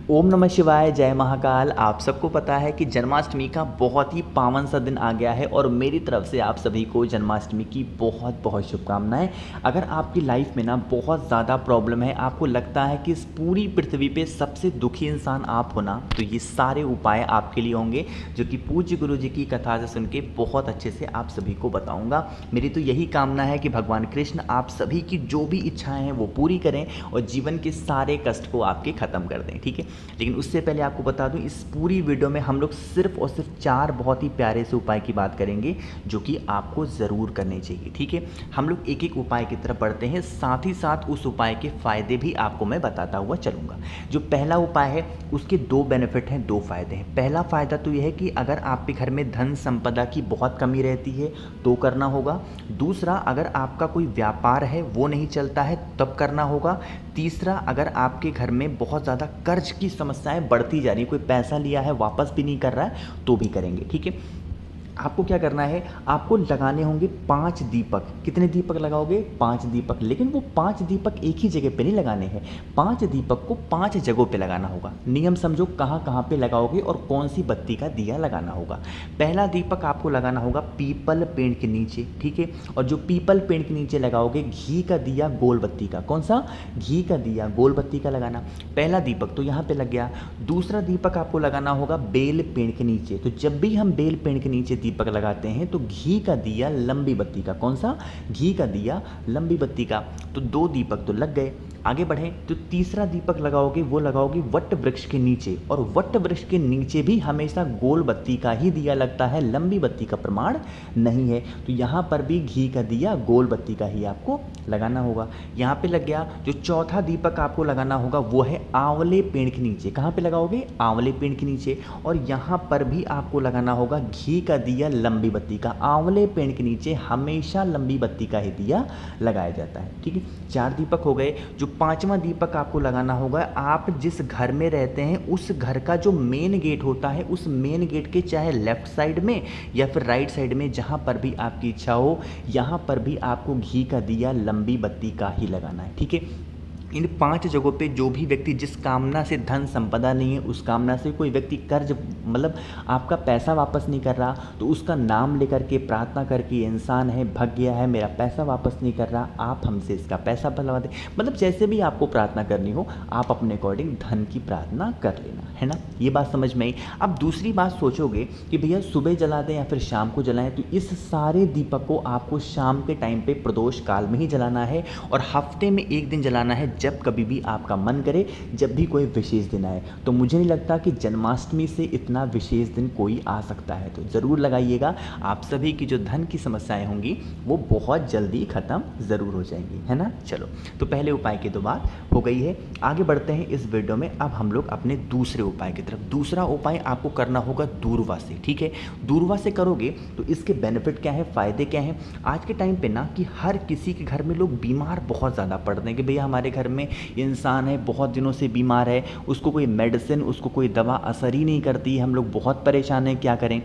ओम नमः शिवाय, जय महाकाल। आप सबको पता है कि जन्माष्टमी का बहुत ही पावन सा दिन आ गया है और मेरी तरफ से आप सभी को जन्माष्टमी की बहुत बहुत शुभकामनाएं। अगर आपकी लाइफ में ना बहुत ज़्यादा प्रॉब्लम है, आपको लगता है कि इस पूरी पृथ्वी पे सबसे दुखी इंसान आप हो ना, तो ये सारे उपाय आपके लिए होंगे जो कि पूज्य गुरु जी की कथा से सुन के बहुत अच्छे से आप सभी को बताऊँगा। मेरी तो यही कामना है कि भगवान कृष्ण आप सभी की जो भी इच्छाएँ हैं वो पूरी करें और जीवन के सारे कष्ट को आपके ख़त्म कर दें, ठीक है। लेकिन उससे पहले आपको बता दूं, इस पूरी वीडियो में हम लोग सिर्फ और सिर्फ 4 बहुत ही प्यारे से उपाय की बात करेंगे जो कि आपको ज़रूर करने चाहिए, ठीक है। हम लोग एक एक उपाय की तरफ बढ़ते हैं, साथ ही साथ उस उपाय के फ़ायदे भी आपको मैं बताता हुआ चलूँगा। जो पहला उपाय है उसके 2 बेनिफिट हैं, 2 फ़ायदे हैं। पहला फ़ायदा तो यह है कि अगर आपके घर में धन संपदा की बहुत कमी रहती है तो करना होगा। दूसरा, अगर आपका कोई व्यापार है वो नहीं चलता है तब करना होगा। तीसरा, अगर आपके घर में बहुत ज़्यादा कर्ज की समस्याएं बढ़ती जा रही है, कोई पैसा लिया है वापस भी नहीं कर रहा है तो भी करेंगे, ठीक है। आपको क्या करना है, आपको लगाने होंगे 5 दीपक। कितने दीपक लगाओगे? 5 दीपक। लेकिन वो 5 दीपक एक ही जगह पे नहीं लगाने हैं, 5 दीपक को 5 जगहों पे लगाना होगा। नियम समझो, कहाँ कहाँ पे लगाओगे और कौन सी बत्ती का दिया लगाना होगा। पहला दीपक आपको लगाना होगा पीपल पेड़ के नीचे, ठीक है। और जो पीपल पेड़ के नीचे लगाओगे, घी का दिया गोल बत्ती का। कौन सा? घी का दिया गोल बत्ती का लगाना। पहला दीपक तो यहाँ पे लग गया। दूसरा दीपक आपको लगाना होगा बेल पेड़ के नीचे। तो जब भी हम बेल पेड़ के नीचे दीपक लगाते हैं तो घी का दिया लंबी बत्ती का। कौन सा? घी का दिया लंबी बत्ती का। तो 2 दीपक तो लग गए। आगे बढ़ें तो तीसरा दीपक लगाओगे, वो लगाओगे वट वृक्ष के नीचे। और वट वृक्ष के नीचे भी हमेशा गोल बत्ती का ही दिया लगता है, लंबी बत्ती का प्रमाण नहीं है। तो यहाँ पर भी घी का दिया गोल बत्ती का ही आपको लगाना होगा। यहाँ पे लग गया। जो चौथा दीपक आपको लगाना होगा वो है आंवले पेड़ के नीचे। कहाँ पे लगाओगे? आंवले पेड़ के नीचे। और यहाँ पर भी आपको लगाना होगा घी का दिया लंबी बत्ती का। आंवले पेड़ के नीचे हमेशा लंबी बत्ती का ही दिया लगाया जाता है, ठीक है। 4 दीपक हो गए। जो 5वां दीपक आपको लगाना होगा, आप जिस घर में रहते हैं उस घर का जो मेन गेट होता है, उस मेन गेट के चाहे लेफ्ट साइड में या फिर राइट साइड में, जहाँ पर भी आपकी इच्छा हो, यहाँ पर भी आपको घी का दिया लंबी बत्ती का ही लगाना है, ठीक है। इन 5 जगहों पे जो भी व्यक्ति जिस कामना से धन संपदा नहीं है, उस कामना से कोई व्यक्ति कर्ज मतलब आपका पैसा वापस नहीं कर रहा, तो उसका नाम लेकर के प्रार्थना करके, इंसान है भग गया है, मेरा पैसा वापस नहीं कर रहा, आप हमसे इसका पैसा भरवा दें। मतलब जैसे भी आपको प्रार्थना करनी हो, आप अपने अकॉर्डिंग धन की प्रार्थना कर लेना, है ना। ये बात समझ में आई। अब दूसरी बात सोचोगे कि भैया सुबह जला दें या फिर शाम को जलाएं, तो इस सारे दीपक को आपको शाम के टाइम पे प्रदोष काल में ही जलाना है और हफ्ते में 1 दिन जलाना है, जब कभी भी आपका मन करे, जब भी कोई विशेष दिन आए। तो मुझे नहीं लगता कि जन्माष्टमी से इतना विशेष दिन कोई आ सकता है, तो ज़रूर लगाइएगा। आप सभी की जो धन की समस्याएं होंगी वो बहुत जल्दी ख़त्म ज़रूर हो जाएंगी, है ना। चलो, तो पहले उपाय की तो बात हो गई है। आगे बढ़ते हैं इस वीडियो में। अब हम लोग अपने दूसरे उपाय की तरफ। दूसरा उपाय आपको करना होगा दूरवा से, ठीक है। दूरवा से करोगे तो इसके बेनिफिट क्या है, फ़ायदे क्या हैं। आज के टाइम पे ना कि हर किसी के घर में लोग बीमार बहुत ज़्यादा पड़ रहे हैं कि भैया हमारे घर में इंसान है बहुत दिनों से बीमार है, उसको कोई मेडिसिन, उसको कोई दवा असर ही नहीं करती, हम लोग बहुत परेशान हैं, क्या करें।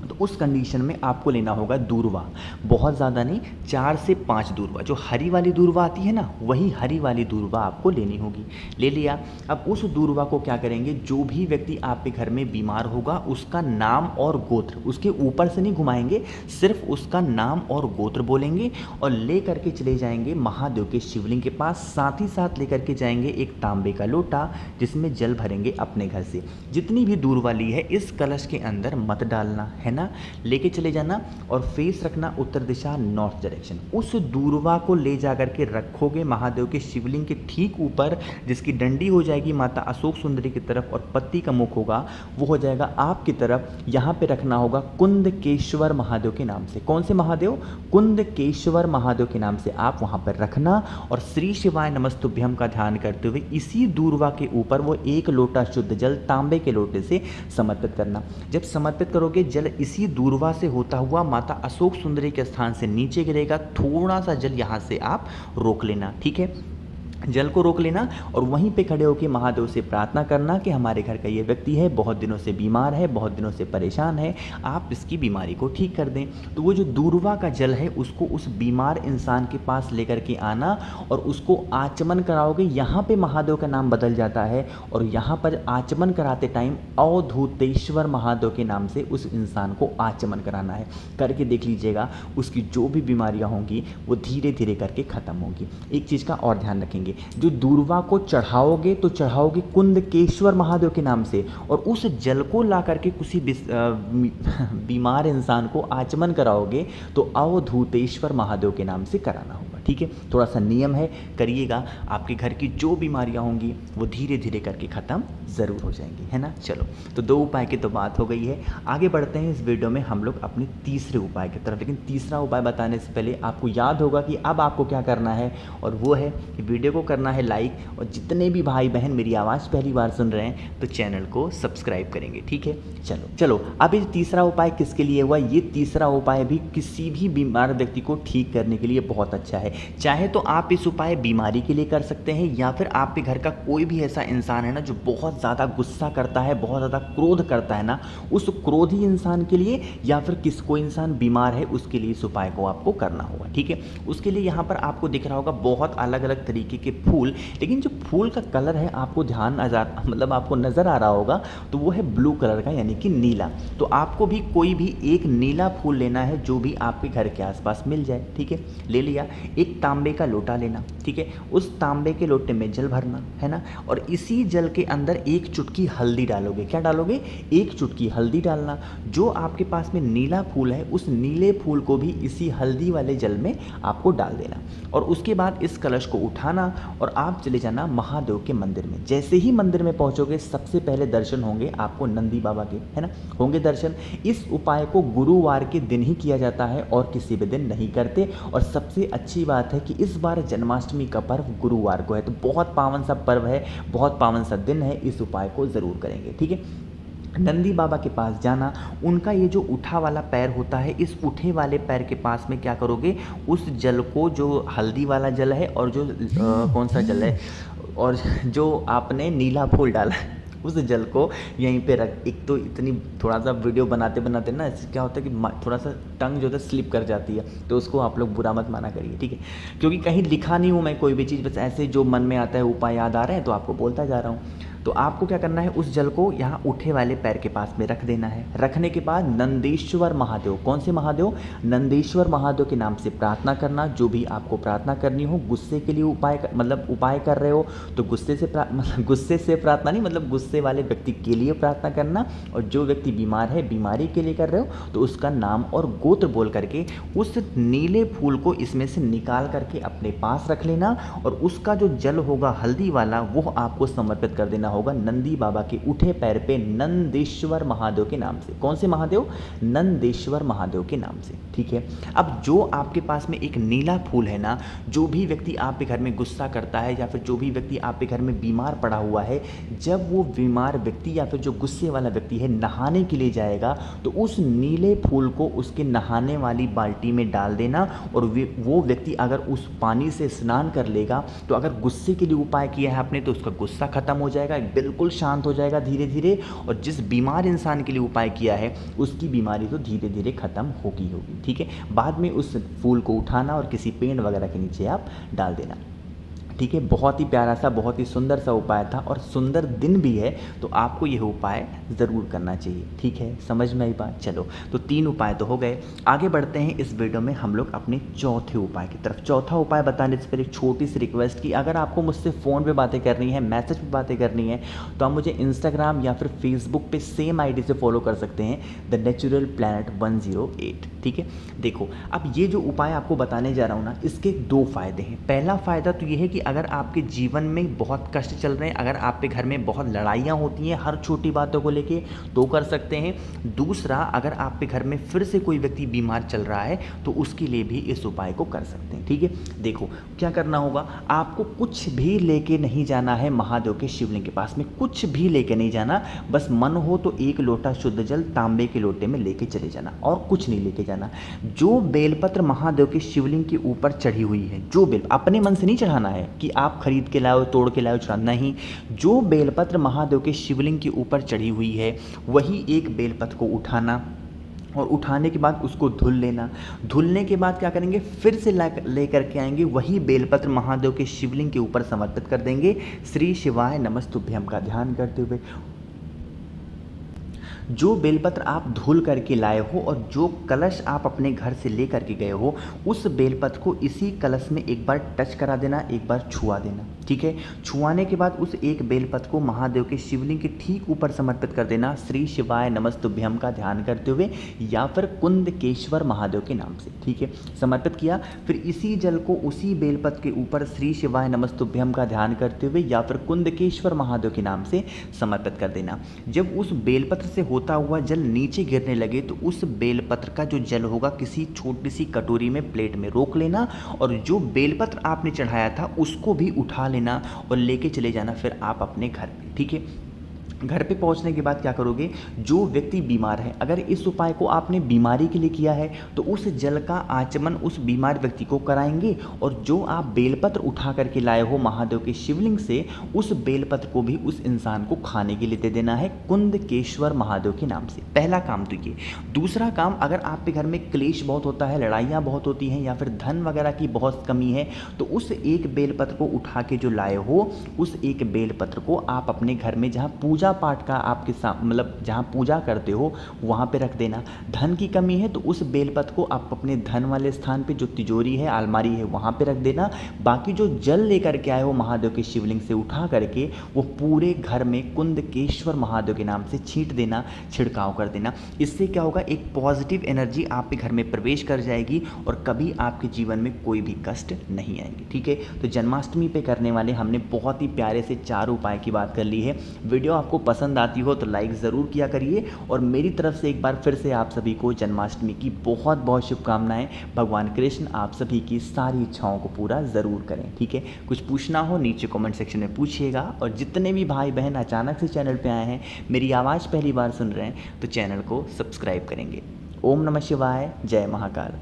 तो उस कंडीशन में आपको लेना होगा दूरवा। बहुत ज़्यादा नहीं, 4 से 5 दूरवा। जो हरी वाली दूरवा आती है ना, वही हरी वाली दूरवा आपको लेनी होगी। ले लिया। अब उस दूरवा को क्या करेंगे, जो भी व्यक्ति आपके घर में बीमार होगा उसका नाम और गोत्र, उसके ऊपर से नहीं घुमाएंगे, सिर्फ उसका नाम और गोत्र बोलेंगे और ले करके चले जाएंगे महादेव के शिवलिंग के पास। साथ ही साथ लेकर के जाएंगे एक तांबे का लोटा जिसमें जल भरेंगे अपने घर से। जितनी भी दूरवा ली है इस कलश के अंदर मत डालना, है ना। लेके चले जाना और फेस रखना उत्तर दिशा, नॉर्थ डायरेक्शन। उस दूरवा को ले जा करके रखोगे महादेव के शिवलिंग के ठीक ऊपर, जिसकी डंडी हो जाएगी माता अशोक सुंदरी की तरफ और पत्ती का मुख होगा वो हो जाएगा आपकी तरफ। यहाँ पे रखना होगा कुंदकेश्वर महादेव के नाम से। कौन से महादेव? कुंदकेश्वर महादेव के नाम से आप वहाँ पर रखना और श्री शिवाय नमस्तुभ्यम का ध्यान करते हुए इसी दूरवा के ऊपर वो 1 लोटा शुद्ध जल तांबे के लोटे से समर्पित करना। जब समर्पित करोगे, जल इसी दूरवा से होता हुआ माता अशोक सुंदरी के स्थान से नीचे गिरेगा। थोड़ा सा जल यहाँ से आप रोक लेना, ठीक है। जल को रोक लेना और वहीं पे खड़े होकर महादेव से प्रार्थना करना कि हमारे घर का ये व्यक्ति है, बहुत दिनों से बीमार है, बहुत दिनों से परेशान है, आप इसकी बीमारी को ठीक कर दें। तो वो जो दूर्वा का जल है उसको उस बीमार इंसान के पास लेकर के आना और उसको आचमन कराओगे। यहाँ पे महादेव का नाम बदल जाता है और यहाँ पर आचमन कराते टाइम अवधूतेश्वर महादेव के नाम से उस इंसान को आचमन कराना है। करके देख लीजिएगा, उसकी जो भी बीमारियाँ होंगी वो धीरे धीरे करके ख़त्म होंगी। एक चीज़ का और ध्यान रखेंगे, जो दूर्वा को चढ़ाओगे तो चढ़ाओगे कुंदकेश्वर महादेव के नाम से और उस जल को ला करके किसी बीमार इंसान को आचमन कराओगे तो अवधूतेश्वर महादेव के नाम से कराना होगा। ठीक है, थोड़ा सा नियम है, करिएगा, आपके घर की जो बीमारियां होंगी वो धीरे धीरे करके ख़त्म ज़रूर हो जाएंगी, है ना। चलो, तो 2 उपाय की तो बात हो गई है। आगे बढ़ते हैं इस वीडियो में हम लोग अपने तीसरे उपाय की तरफ। लेकिन तीसरा उपाय बताने से पहले आपको याद होगा कि अब आपको क्या करना है, और वो है कि वीडियो को करना है लाइक, और जितने भी भाई बहन मेरी आवाज़ पहली बार सुन रहे हैं तो चैनल को सब्सक्राइब करेंगे। ठीक है, चलो अब ये तीसरा उपाय किसके लिए हुआ? ये तीसरा उपाय भी किसी भी बीमार व्यक्ति को ठीक करने के लिए बहुत अच्छा है। चाहे तो आप इस उपाय बीमारी के लिए कर सकते हैं, या फिर आपके घर का कोई भी ऐसा इंसान है ना जो बहुत ज़्यादा गुस्सा करता है, बहुत ज़्यादा क्रोध करता है ना, उस क्रोधी इंसान के लिए, या फिर कोई इंसान बीमार है उसके लिए इस उपाय को आपको करना होगा। ठीक है, उसके लिए यहाँ पर आपको दिख रहा होगा बहुत अलग अलग तरीके के फूल, लेकिन जो फूल का कलर है आपको आपको नज़र आ रहा होगा तो वो है ब्लू कलर का, यानी कि नीला। तो आपको भी कोई भी एक नीला फूल लेना है जो भी आपके घर के आसपास मिल जाए। ठीक है, ले लिया। एक तांबे का लोटा लेना। ठीक है, उस तांबे के लोटे में जल भरना है ना, और इसी जल के अंदर एक चुटकी हल्दी डालोगे। क्या डालोगे? एक चुटकी हल्दी डालना। जो आपके पास में नीला फूल है उस नीले फूल को भी इसी हल्दी वाले जल में आपको डाल देना, और उसके बाद इस कलश को उठाना और आप चले जाना महादेव के मंदिर में। जैसे ही मंदिर में पहुंचोगे सबसे पहले दर्शन होंगे आपको नंदी बाबा के, है ना, होंगे दर्शन। इस उपाय को गुरुवार के दिन ही किया जाता है और किसी भी दिन नहीं करते। और सबसे अच्छी बात है कि इस बार जन्माष्टमी का पर्व गुरुवार को है, तो बहुत पावन सा पर्व है, बहुत पावन सा दिन है, इस उपाय को ज़रूर करेंगे। ठीक है, नंदी बाबा के पास जाना, उनका ये जो उठा वाला पैर होता है, इस उठे वाले पैर के पास में क्या करोगे, उस जल को, जो हल्दी वाला जल है और जो कौन सा जल है, और जो आपने नीला फूल डाला है उस जल को यहीं पे रख। एक तो इतनी थोड़ा सा वीडियो बनाते बनाते ना इससे क्या होता है कि थोड़ा सा टंग जो है स्लिप कर जाती है, तो उसको आप लोग बुरा मत माना करिए। ठीक है, क्योंकि कहीं लिखा नहीं हूँ मैं कोई भी चीज़, बस ऐसे जो मन में आता है उपाय याद आ रहे हैं तो आपको बोलता जा रहा हूँ। तो आपको क्या करना है, उस जल को यहाँ उठे वाले पैर के पास में रख देना है। रखने के बाद नंदेश्वर महादेव, कौन से महादेव? नंदेश्वर महादेव के नाम से प्रार्थना करना। जो भी आपको प्रार्थना करनी हो, गुस्से के लिए उपाय कर रहे हो तो गुस्से से प्रार्थना नहीं, मतलब गुस्से वाले व्यक्ति के लिए प्रार्थना करना। और जो व्यक्ति बीमार है, बीमारी के लिए कर रहे हो तो उसका नाम और गोत्र बोल करके उस नीले फूल को इसमें से निकाल करके अपने पास रख लेना, और उसका जो जल होगा हल्दी वाला वो आपको समर्पित कर देना होगा नंदी बाबा के उठे पैर पे नंदेश्वर महादेव के नाम से। कौन से महादेव? नंदेश्वर महादेव के नाम से। ठीक है, अब जो आपके पास में एक नीला फूल है ना, जो भी व्यक्ति आपके घर में गुस्सा करता है या फिर जो भी व्यक्ति आपके घर में बीमार पड़ा हुआ है, जब वो बीमार व्यक्ति या फिर जो गुस्से वाला व्यक्ति है नहाने के लिए जाएगा तो उस नीले फूल को उसके नहाने वाली बाल्टी में डाल देना, और वो व्यक्ति अगर उस पानी से स्नान कर लेगा तो अगर गुस्से के लिए उपाय किया है आपने तो उसका गुस्सा खत्म हो जाएगा, बिल्कुल शांत हो जाएगा धीरे धीरे, और जिस बीमार इंसान के लिए उपाय किया है उसकी बीमारी तो धीरे धीरे खत्म होगी। ठीक है, बाद में उस फूल को उठाना और किसी पेड़ वगैरह के नीचे आप डाल देना। ठीक है, बहुत ही प्यारा सा, बहुत ही सुंदर सा उपाय था, और सुंदर दिन भी है, तो आपको यह उपाय ज़रूर करना चाहिए। ठीक है, समझ में आई बात? चलो, तो 3 उपाय तो हो गए। आगे बढ़ते हैं इस वीडियो में हम लोग अपने चौथे उपाय की तरफ। चौथा उपाय बताने से पहले एक छोटी सी रिक्वेस्ट की, अगर आपको मुझसे फ़ोन पे बातें करनी है, मैसेज पे बातें करनी है, तो आप मुझे इंस्टाग्राम या फिर फेसबुक पे सेम आईडी से फॉलो कर सकते हैं, द नेचुरल प्लैनेट 108। ठीक है, देखो, अब ये जो उपाय आपको बताने जा रहा हूँ ना, इसके 2 फ़ायदे हैं। पहला फ़ायदा तो ये है कि अगर आपके जीवन में बहुत कष्ट चल रहे हैं, अगर आपके घर में बहुत लड़ाइयाँ होती हैं हर छोटी बातों को लेके, तो कर सकते हैं। दूसरा, अगर आपके घर में फिर से कोई व्यक्ति बीमार चल रहा है तो उसके लिए भी इस उपाय को कर सकते हैं। ठीक है, देखो क्या करना होगा, आपको कुछ भी लेके नहीं जाना है महादेव के शिवलिंग के पास में, कुछ भी लेके नहीं जाना, बस मन हो तो 1 लोटा शुद्ध जल तांबे के लोटे में लेके चले जाना, और कुछ नहीं लेके जाना। जाना। जो बेलपत्र महादेव के शिवलिंग के ऊपर चढ़ी हुई है, जो बेल अपने मन से नहीं चढ़ाना है कि आप खरीद के लाओ, तोड़ के लाओ, चढ़ा नहीं। जो बेलपत्र महादेव के शिवलिंग के ऊपर चढ़ी हुई है वही एक बेलपत्र को उठाना और उठाने के बाद उसको धुल लेना। धुलने के बाद क्या करेंगे, फिर से ले करके आएंगे, वही बेलपत्र महादेव के शिवलिंग के ऊपर समर्पित कर देंगे। श्री शिवाय नमस्तुभ्यम का ध्यान करते हुए जो बेलपत्र आप धुल करके लाए हो और जो कलश आप अपने घर से ले करके गए हो, उस बेलपत्र को इसी कलश में एक बार टच करा देना, एक बार छुआ देना। ठीक है, छुआने के बाद उस एक बेलपत्र को महादेव के शिवलिंग के ठीक ऊपर समर्पित कर देना, श्री शिवाय नमस्तुभ्यम का ध्यान करते हुए या फिर कुंदकेश्वर महादेव के नाम से। ठीक है, समर्पित किया। फिर इसी जल को उसी बेलपत्र के ऊपर श्री शिवाय नमस्तुभ्यम का ध्यान करते हुए या फिर कुंदकेश्वर महादेव के नाम से समर्पित कर देना। जब उस बेलपत्र से होता हुआ जल नीचे गिरने लगे तो उस बेलपत्र का जो जल होगा किसी छोटी सी कटोरी में, प्लेट में रोक लेना और जो बेलपत्र आपने चढ़ाया था उसको भी उठा लेना और लेके चले जाना फिर आप अपने घर पे। ठीक है, घर पे पहुंचने के बाद क्या करोगे, जो व्यक्ति बीमार है, अगर इस उपाय को आपने बीमारी के लिए किया है तो उस जल का आचमन उस बीमार व्यक्ति को कराएंगे और जो आप बेलपत्र उठा करके लाए हो महादेव के शिवलिंग से, उस बेलपत्र को भी उस इंसान को खाने के लिए दे देना है कुंदकेश्वर महादेव के नाम से। पहला काम तो ये। दूसरा काम, अगर आपके घर में क्लेश बहुत होता है, लड़ाइयाँ बहुत होती हैं या फिर धन वगैरह की बहुत कमी है, तो उस एक बेलपत्र को उठा के जो लाए हो, उस एक बेलपत्र को आप अपने घर में जहाँ पूजा पाठ का आपके मतलब जहाँ पूजा करते हो वहाँ पे रख देना। धन की कमी है तो उस बेलपत्र को आप अपने धन वाले स्थान पे, जो तिजोरी है, अलमारी है, वहाँ पे रख देना। बाकी जो जल लेकर के आए हो महादेव के शिवलिंग से उठा करके, वो पूरे घर में कुंदकेश्वर महादेव के नाम से छींट देना, छिड़काव कर देना। इससे क्या होगा, एक पॉजिटिव एनर्जी आपके घर में प्रवेश कर जाएगी और कभी आपके जीवन में कोई भी कष्ट नहीं आएंगे। ठीक है, तो जन्माष्टमी पे करने वाले हमने बहुत ही प्यारे से 4 उपाय की बात कर ली है। वीडियो आपको पसंद आती हो तो लाइक ज़रूर किया करिए और मेरी तरफ से एक बार फिर से आप सभी को जन्माष्टमी की बहुत बहुत शुभकामनाएं। भगवान कृष्ण आप सभी की सारी इच्छाओं को पूरा ज़रूर करें। ठीक है, कुछ पूछना हो नीचे कमेंट सेक्शन में पूछिएगा और जितने भी भाई बहन अचानक से चैनल पे आए हैं, मेरी आवाज़ पहली बार सुन रहे हैं, तो चैनल को सब्सक्राइब करेंगे। ओम नमः शिवाय, जय महाकाल।